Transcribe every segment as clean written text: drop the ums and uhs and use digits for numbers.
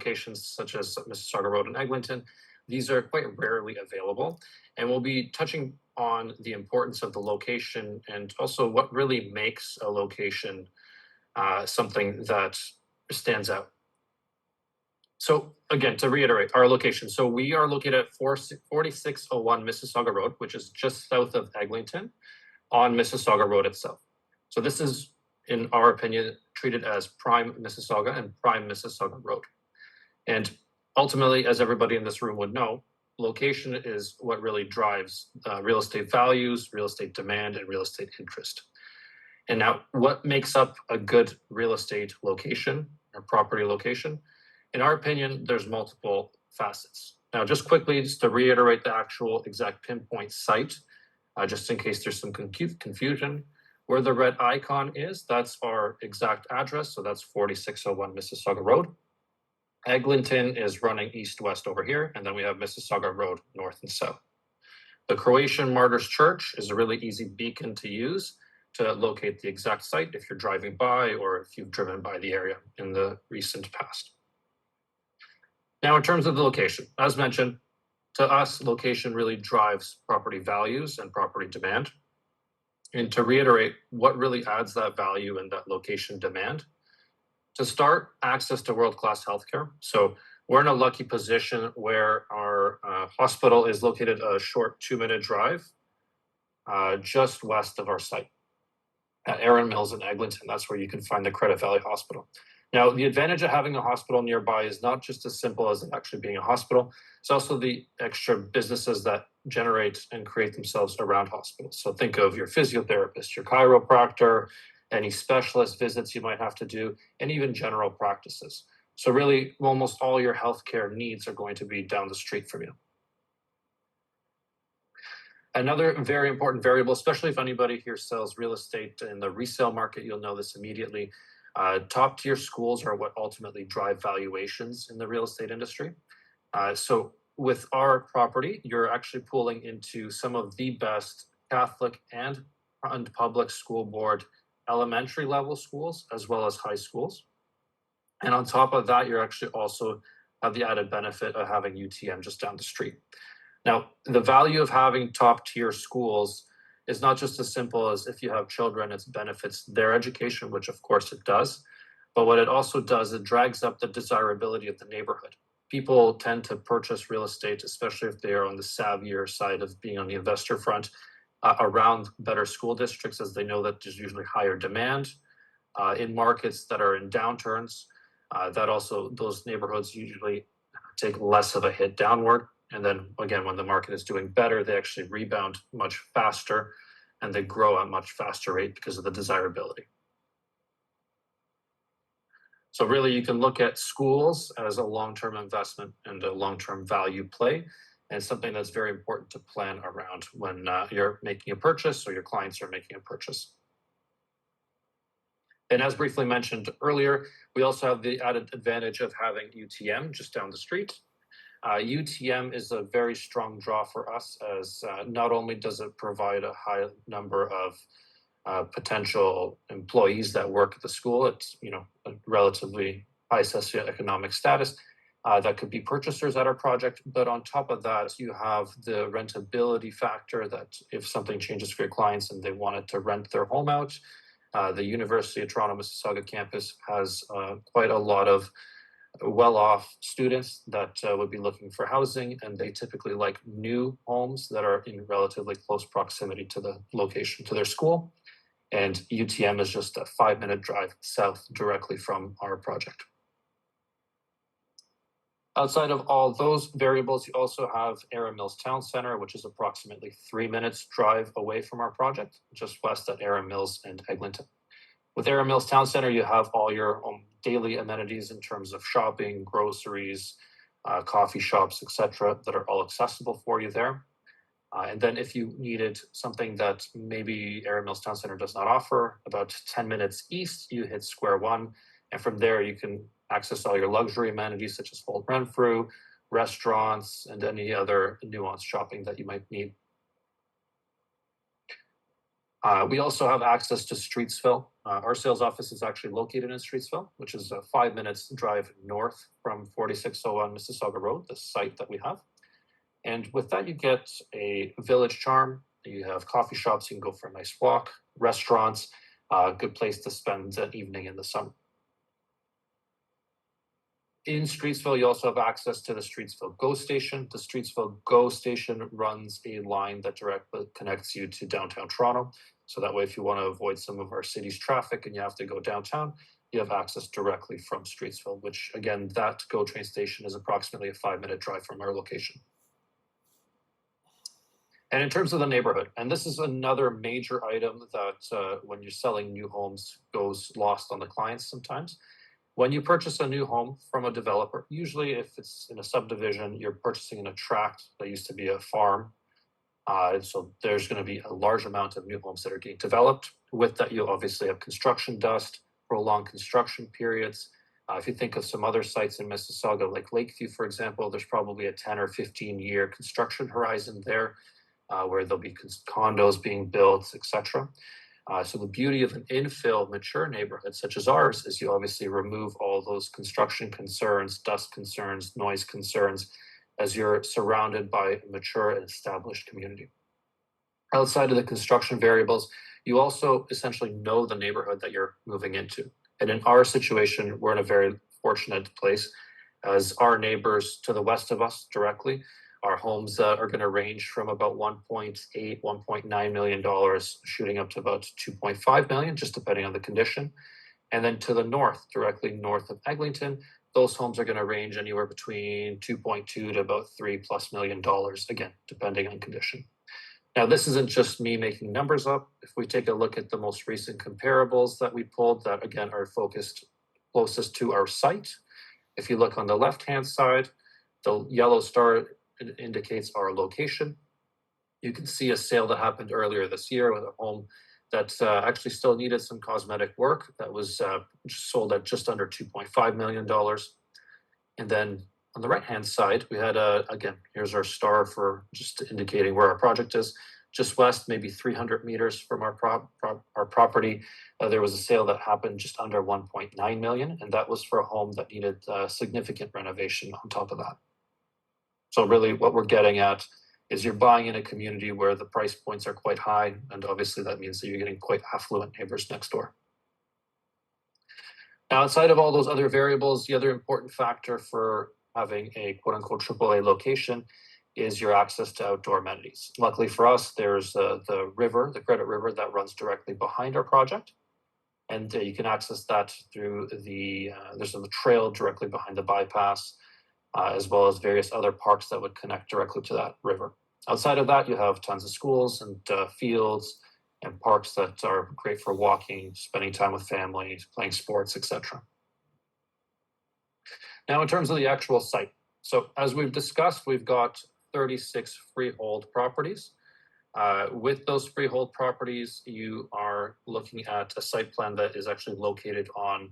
locations such as Mississauga Road and Eglinton, these are quite rarely available. And we'll be touching on the importance of the location and also what really makes a location something that stands out. So again, to reiterate our location. So we are located at 4601 Mississauga Road, which is just south of Eglinton on Mississauga Road itself. So this is, in our opinion, treated as prime Mississauga and prime Mississauga Road. And ultimately, as everybody in this room would know, location is what really drives real estate values, real estate demand, and real estate interest. And now, what makes up a good real estate location or property location? In our opinion, there's multiple facets. Now, just quickly, just to reiterate the actual exact pinpoint site, just in case there's some confusion, where the red icon is, that's our exact address. So that's 4601 Mississauga Road. Eglinton is running east-west over here, and then we have Mississauga Road north and south. The Croatian Martyrs Church is a really easy beacon to use to locate the exact site if you're driving by or if you've driven by the area in the recent past. Now, in terms of the location, as mentioned, to us, location really drives property values and property demand. And to reiterate, what really adds that value and that location demand? To start, access to world-class healthcare. So we're in a lucky position where our hospital is located a short 2-minute drive just west of our site at Erin Mills in Eglinton. That's where you can find the Credit Valley Hospital. Now, the advantage of having a hospital nearby is not just as simple as it actually being a hospital. It's also the extra businesses that generate and create themselves around hospitals. So think of your physiotherapist, your chiropractor, any specialist visits you might have to do, and even general practices. So really, almost all your healthcare needs are going to be down the street from you. Another very important variable, especially if anybody here sells real estate in the resale market, you'll know this immediately. Top tier schools are what ultimately drive valuations in the real estate industry. So with our property, you're actually pulling into some of the best Catholic and public school board elementary level schools, as well as high schools. And on top of that, you're actually also have the added benefit of having UTM just down the street. Now, the value of having top tier schools is not just as simple as if you have children, it benefits their education, which of course it does. But what it also does, it drags up the desirability of the neighborhood. People tend to purchase real estate, especially if they are on the savvier side of being on the investor front, around better school districts, as they know that there's usually higher demand in markets that are in downturns. That also, those neighborhoods usually take less of a hit downward. And then again, when the market is doing better, they actually rebound much faster and they grow at a much faster rate because of the desirability. So really, you can look at schools as a long-term investment and a long-term value play, and something that's very important to plan around when you're making a purchase or your clients are making a purchase. And as briefly mentioned earlier, we also have the added advantage of having UTM just down the street. UTM is a very strong draw for us, as not only does it provide a high number of potential employees that work at the school, it's a relatively high socioeconomic status that could be purchasers at our project. But on top of that, you have the rentability factor that if something changes for your clients and they wanted to rent their home out, the University of Toronto Mississauga campus has quite a lot of well-off students that would be looking for housing, and they typically like new homes that are in relatively close proximity to the location to their school. And UTM is just a 5-minute drive south directly from our project. Outside of all those variables, you also have Erin Mills Town Center, which is approximately 3 minutes drive away from our project, just west at Erin Mills and Eglinton. With Erin Mills Town Center, you have all your daily amenities in terms of shopping, groceries, coffee shops, etc., that are all accessible for you there. And then if you needed something that maybe Erin Mills Town Center does not offer, about 10 minutes east, you hit Square One. And from there, you can access all your luxury amenities such as Holt Renfrew, restaurants, and any other nuanced shopping that you might need. We also have access to Streetsville, Our sales office is actually located in Streetsville, which is a 5 minutes drive north from 4601 Mississauga Road, the site that we have. And with that, you get a village charm. You have coffee shops, you can go for a nice walk, restaurants, a good place to spend an evening in the summer. In Streetsville, you also have access to the Streetsville GO station. The Streetsville GO station runs a line that directly connects you to downtown Toronto. So that way, if you want to avoid some of our city's traffic and you have to go downtown, you have access directly from Streetsville, which again, that GO train station is approximately a 5-minute drive from our location. And in terms of the neighborhood, and this is another major item that when you're selling new homes goes lost on the clients sometimes. When you purchase a new home from a developer, usually if it's in a subdivision, you're purchasing in a tract that used to be a farm. So there's going to be a large amount of new homes that are getting developed. With that, you obviously have construction dust, prolonged construction periods. If you think of some other sites in Mississauga, like Lakeview, for example, there's probably a 10 or 15-year construction horizon there where there'll be condos being built, etc. So the beauty of an infill mature neighborhood such as ours is you obviously remove all those construction concerns, dust concerns, noise concerns, as you're surrounded by a mature and established community. Outside of the construction variables, you also essentially know the neighborhood that you're moving into. And in our situation, we're in a very fortunate place as our neighbors to the west of us directly are homes that are going to range from about $1.8, $1.9 million, shooting up to about $2.5 million, just depending on the condition. And then to the north, directly north of Eglinton, those homes are going to range anywhere between 2.2 to about $3+ million, again, depending on condition. Now, this isn't just me making numbers up. If we take a look at the most recent comparables that we pulled that, again, are focused closest to our site, if you look on the left-hand side, the yellow star indicates our location. You can see a sale that happened earlier this year with a home that actually still needed some cosmetic work that was sold at just under $2.5 million. And then on the right-hand side, we had, again, here's our star for just indicating where our project is. Just west, maybe 300 meters from our property, there was a sale that happened just under 1.9 million, and that was for a home that needed significant renovation on top of that. So really what we're getting at is you're buying in a community where the price points are quite high, and obviously that means that you're getting quite affluent neighbors next door. Now, outside of all those other variables, the other important factor for having a quote-unquote AAA location is your access to outdoor amenities. Luckily for us, there's the river, the Credit River, that runs directly behind our project. And you can access that through there's a trail directly behind the bypass, as well as various other parks that would connect directly to that river. Outside of that, you have tons of schools and fields and parks that are great for walking, spending time with family, playing sports, etc. Now, in terms of the actual site, so as we've discussed, we've got 36 freehold properties. With those freehold properties, you are looking at a site plan that is actually located on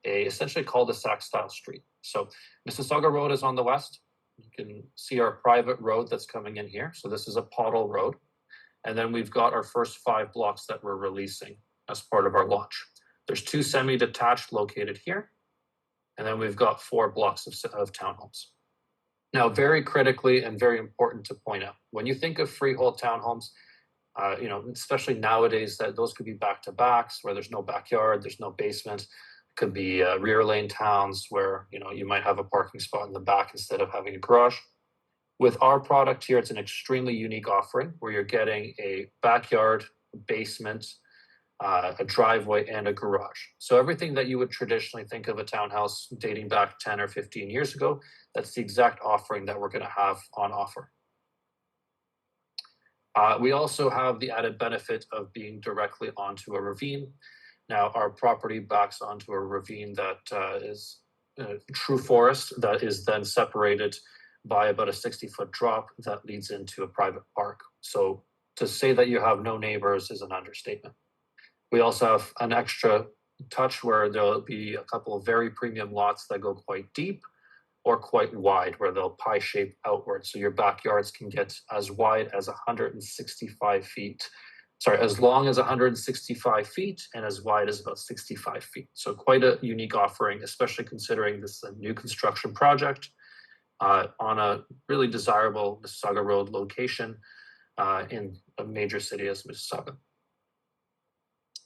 a essentially cul-de-sac style street. So Mississauga Road is on the west. You can see our private road that's coming in here. So this is a pottle road. And then we've got our first 5 blocks that we're releasing as part of our launch. There's 2 semi-detached located here. And then we've got 4 blocks of townhomes. Now, very critically and very important to point out, when you think of freehold townhomes, especially nowadays, that those could be back-to-backs where there's no backyard, there's no basement. Could be rear lane towns where you might have a parking spot in the back instead of having a garage. With our product here, it's an extremely unique offering where you're getting a backyard, basement, a driveway, and a garage. So everything that you would traditionally think of a townhouse dating back 10 or 15 years ago, that's the exact offering that we're going to have on offer. We also have the added benefit of being directly onto a ravine. Now, our property backs onto a ravine that is true forest that is then separated by about a 60-foot drop that leads into a private park. So to say that you have no neighbors is an understatement. We also have an extra touch where there'll be a couple of very premium lots that go quite deep or quite wide, where they'll pie shape outward. So your backyards can get as wide as 165 feet as long as 165 feet and as wide as about 65 feet. So quite a unique offering, especially considering this is a new construction project on a really desirable Mississauga Road location in a major city as Mississauga.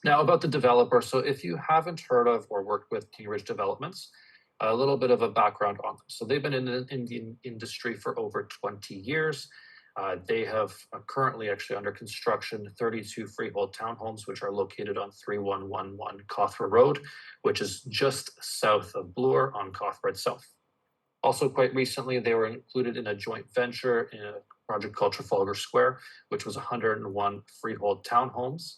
Now about the developer. So if you haven't heard of or worked with King Ridge Developments, a little bit of a background on them. So they've been in the industry for over 20 years. They have currently actually under construction 32 freehold townhomes, which are located on 3111 Cothra Road, which is just south of Bloor on Cothra itself. Also quite recently, they were included in a joint venture in a project called Trafalgar Square, which was 101 freehold townhomes.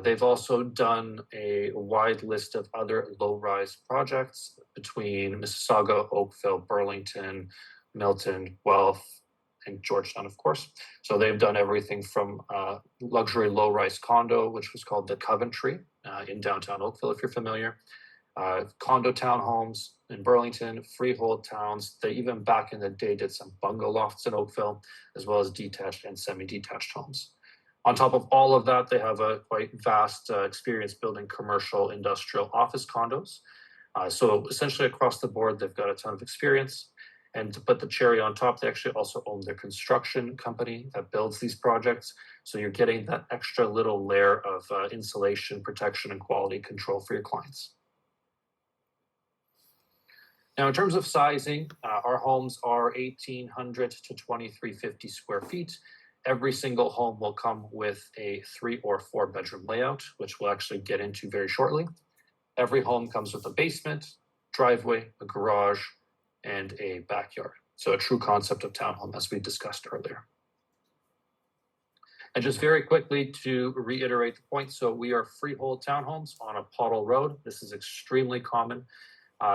They've also done a wide list of other low-rise projects between Mississauga, Oakville, Burlington, Milton, Guelph, and Georgetown, of course. So they've done everything from luxury low-rise condo, which was called the Coventry in downtown Oakville, if you're familiar. Condo townhomes in Burlington, freehold towns. They even back in the day did some bungalow lofts in Oakville, as well as detached and semi-detached homes. On top of all of that, they have a quite vast experience building commercial, industrial, office condos. So essentially across the board, they've got a ton of experience. And to put the cherry on top, they actually also own their construction company that builds these projects. So you're getting that extra little layer of insulation, protection, and quality control for your clients. Now, in terms of sizing, our homes are 1,800 to 2,350 square feet. Every single home will come with a 3 or 4 bedroom layout, which we'll actually get into very shortly. Every home comes with a basement, driveway, a garage, and a backyard. So a true concept of townhome, as we discussed earlier. And just very quickly to reiterate the point, so we are freehold townhomes on a pottle road. This is extremely common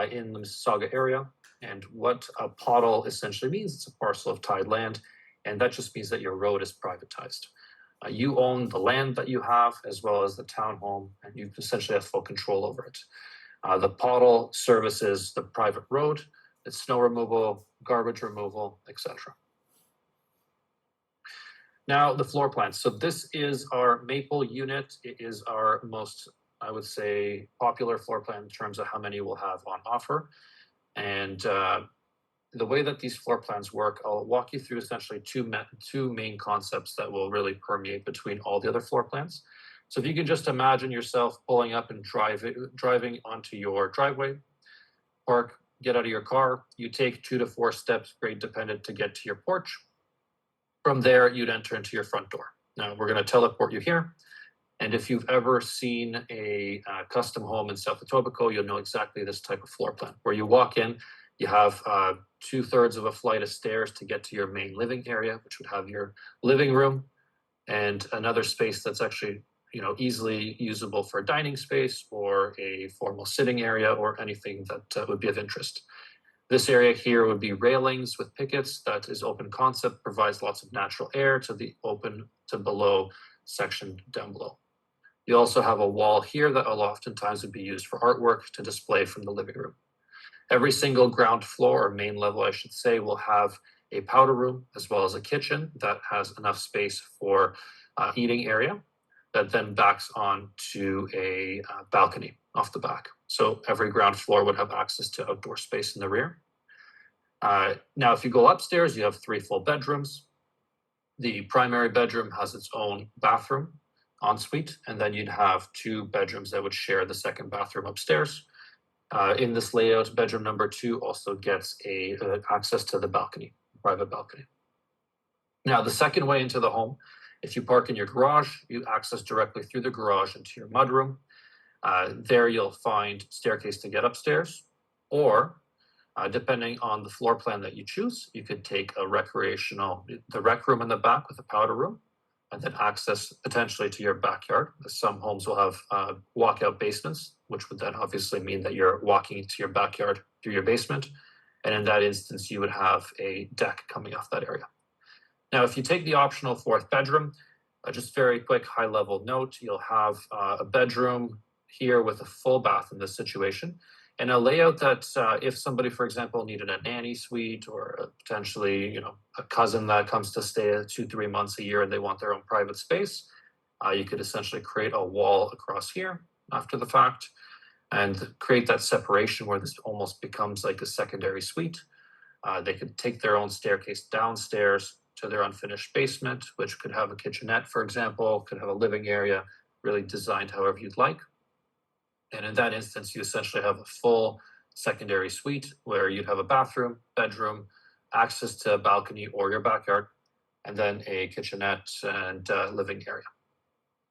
in the Mississauga area. And what a pottle essentially means, it's a parcel of tied land, and that just means that your road is privatized. You own the land that you have as well as the townhome, and you essentially have full control over it. The pottle services the private road, it's snow removal, garbage removal, etc. Now the floor plan. So this is our maple unit. It is our most, I would say, popular floor plan in terms of how many we'll have on offer. And the way that these floor plans work, I'll walk you through essentially two main concepts that will really permeate between all the other floor plans. So if you can just imagine yourself pulling up and driving onto your driveway, park, get out of your car, you take 2 to 4 steps, grade dependent, to get to your porch. From there, you'd enter into your front door. Now we're going to teleport you here. And if you've ever seen a custom home in South Etobicoke, you'll know exactly this type of floor plan, where you walk in, you have 2/3 of a flight of stairs to get to your main living area, which would have your living room and another space that's actually, easily usable for a dining space or a formal sitting area or anything that would be of interest. This area here would be railings with pickets. That is open concept, provides lots of natural air to the open to below section down below. You also have a wall here that oftentimes would be used for artwork to display from the living room. Every single ground floor, or main level, I should say, will have a powder room as well as a kitchen that has enough space for eating area that then backs on to a balcony off the back. So every ground floor would have access to outdoor space in the rear. Now, if you go upstairs, you have 3 full bedrooms. The primary bedroom has its own bathroom, ensuite, and then you'd have 2 bedrooms that would share the second bathroom upstairs. In this layout, bedroom number 2 also gets access to the balcony, private balcony. Now, the second way into the home, if you park in your garage, you access directly through the garage into your mudroom. There you'll find staircase to get upstairs, or depending on the floor plan that you choose, you could take the rec room in the back with a powder room, and then access potentially to your backyard. Some homes will have walkout basements, which would then obviously mean that you're walking into your backyard through your basement. And in that instance, you would have a deck coming off that area. Now, if you take the optional 4th bedroom, just very quick high level note, you'll have a bedroom here with a full bath in this situation, and a layout that if somebody, for example, needed a nanny suite or potentially, a cousin that comes to stay 2-3 months a year and they want their own private space, You could essentially create a wall across here after the fact and create that separation where this almost becomes like a secondary suite. They could take their own staircase downstairs to their unfinished basement, which could have a kitchenette, for example, could have a living area, really designed however you'd like. And in that instance, you essentially have a full secondary suite where you'd have a bathroom, bedroom, access to a balcony or your backyard, and then a kitchenette and living area.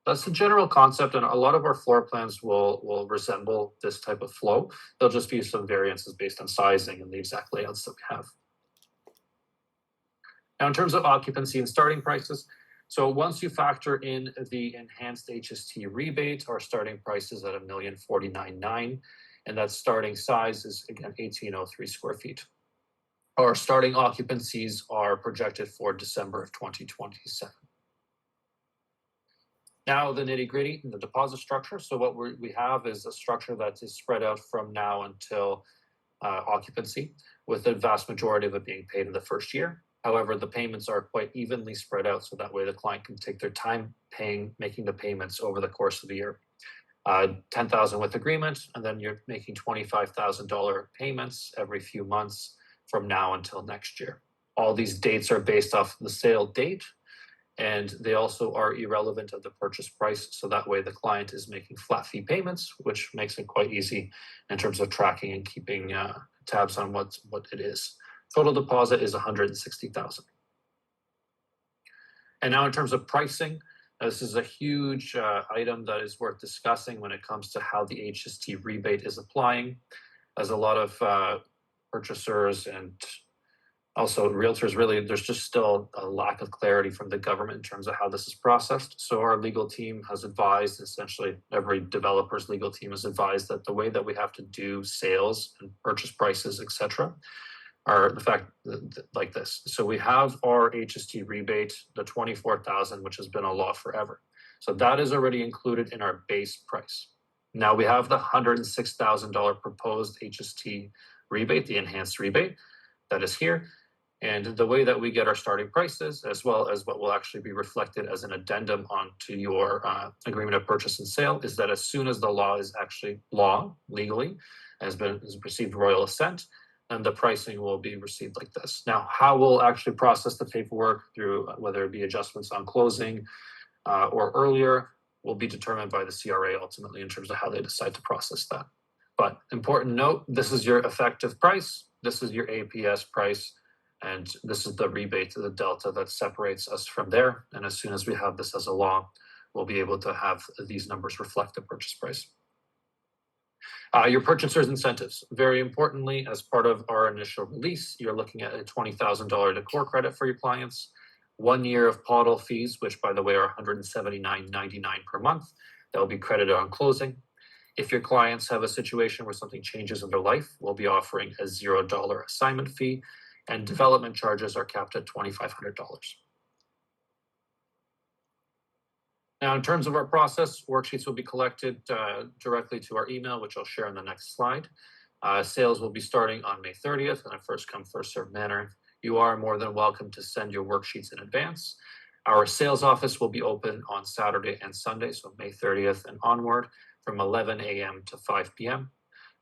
That's the general concept, and a lot of our floor plans will resemble this type of flow. There'll just be some variances based on sizing and the exact layouts that we have. Now, in terms of occupancy and starting prices, so once you factor in the enhanced HST rebate, our starting price is at $1,049,900, and that starting size is, again, 1,803 square feet. Our starting occupancies are projected for December of 2027. Now, the nitty-gritty and the deposit structure. So what we have is a structure that is spread out from now until occupancy, with the vast majority of it being paid in the first year. However, the payments are quite evenly spread out, so that way the client can take their time making the payments over the course of the year. $10,000 with agreement, and then you're making $25,000 payments every few months from now until next year. All these dates are based off the sale date, and they also are irrelevant of the purchase price, so that way the client is making flat fee payments, which makes it quite easy in terms of tracking and keeping tabs on what it is. Total deposit is $160,000. And now in terms of pricing, this is a huge item that is worth discussing when it comes to how the HST rebate is applying, as a lot of purchasers and also realtors, really, there's just still a lack of clarity from the government in terms of how this is processed. So our legal team has advised, essentially every developer's legal team has advised, that the way that we have to do sales and purchase prices, etc., are the fact like this. So we have our HST rebate, the $24,000, which has been a law forever. So that is already included in our base price. Now we have the $106,000 proposed HST rebate, the enhanced rebate, that is here. And the way that we get our starting prices, as well as what will actually be reflected as an addendum onto your agreement of purchase and sale, is that as soon as the law is actually law, legally, has received royal assent, and the pricing will be received like this. Now, how we'll actually process the paperwork through whether it be adjustments on closing or earlier will be determined by the CRA ultimately in terms of how they decide to process that. But important note, this is your effective price, this is your APS price, and this is the rebate to the delta that separates us from there. And as soon as we have this as a law, we'll be able to have these numbers reflect the purchase price. Your purchaser's incentives. Very importantly, as part of our initial release, you're looking at a $20,000 decor credit for your clients, 1 year of PODL fees, which by the way are $179.99 per month. That will be credited on closing. If your clients have a situation where something changes in their life, we'll be offering a $0 assignment fee, and development charges are capped at $2,500. Now, in terms of our process, worksheets will be collected directly to our email, which I'll share in the next slide. Sales will be starting on May 30th in a first come, first served manner. You are more than welcome to send your worksheets in advance. Our sales office will be open on Saturday and Sunday, so May 30th and onward, from 11 a.m. to 5 p.m.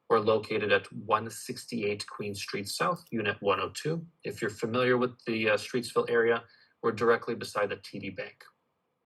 We're located at 168 Queen Street South, Unit 102. If you're familiar with the Streetsville area, we're directly beside the TD Bank.